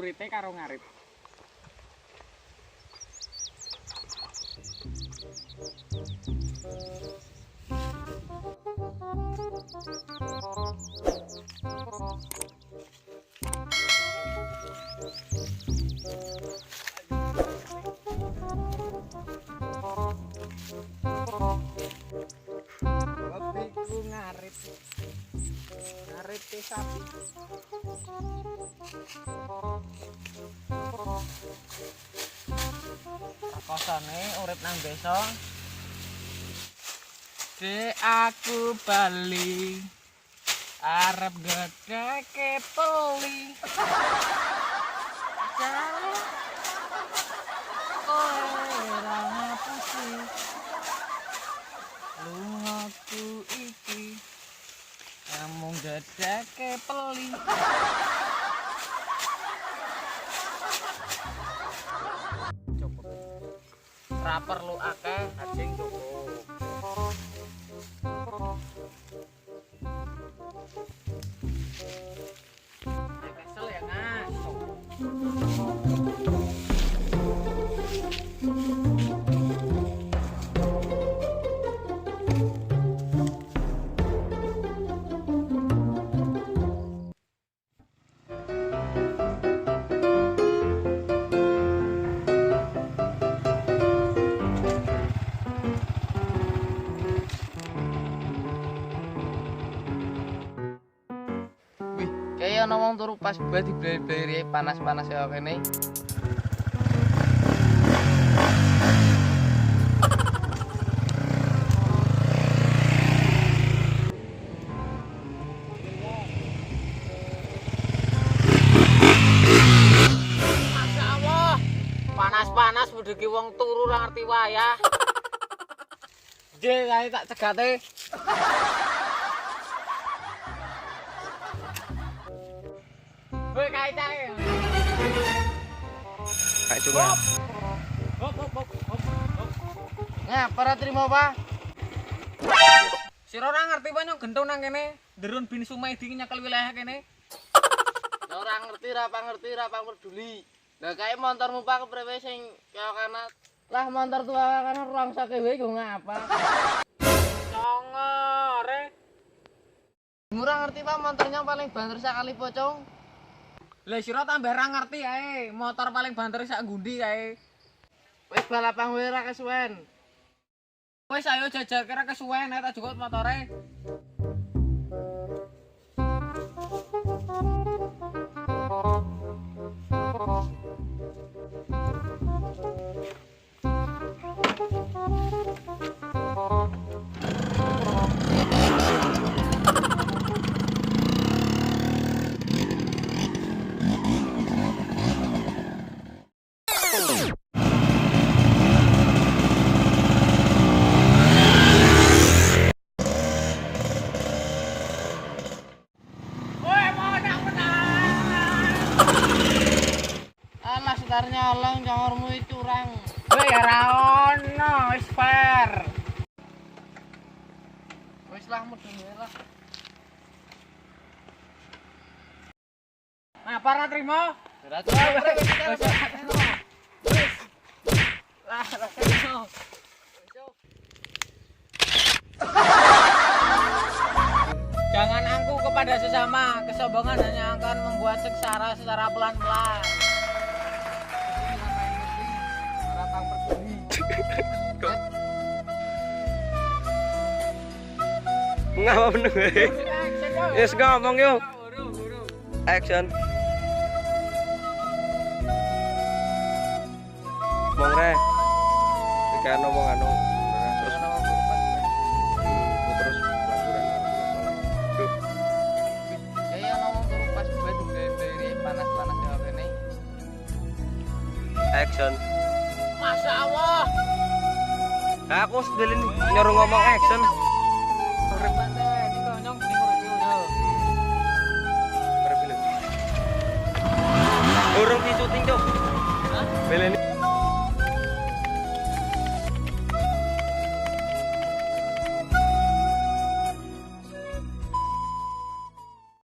urite karo ngarit. Hobiku ngarit. Ngarit sapi. Kosone urip nang desa. Dek aku bali arep gedheke peli. Jare ora ngapusi. Lungaku iki namung gedheke peli. Cukup. Ora perlu akeh, anjing cukup. Kesel ya, Mas. Kayak ana wong turu pas buah dibler-bleri panas-panas ya kene. Masya Allah, panas-panas budeki wong turu ora ngerti wayah. Jek ae tak cegate. Woi kae-kae. Kayak itu ya. Hop. Nah, para terima Pak. Sira ora ngerti apa nyong gentong nang kene, derun bin Sumaidi nyekel wilayah kene. Ora ngerti, ra peduli. Lah kae motormu Pak kepriwe sing kaya kana. Lah motor tua kana ruang sakewe go ngapa? Congore. Murah ngerti Pak motornya paling banter sakali pocong. Lah sira tambah ra ngerti ae, motor paling banter sak ngundi ae. Wis balapan wae ra kesuwen. Wis ayo jajal kira kesuwen ae tak jukut motore. Alah setarnya alang jangormu itu curang. Woi ora ono, wis fair. Wis lah mudun wae lah. Nah, para trimo. Ora Jangan angku kepada sesama, kesombongan hanya akan membuat sengsara secara pelan-pelan. Ngapa bener wae? Wis ngomong yo. Action. Mong re. Iki ana wong anu. Terus terus pelaburan. Kayak ana wong turu pas buah dibleri panas-panas ya kene. Action. Masya Allah. Aku sedelin nyuruh ngomong action. Urung di syuting, Cuk. Beleni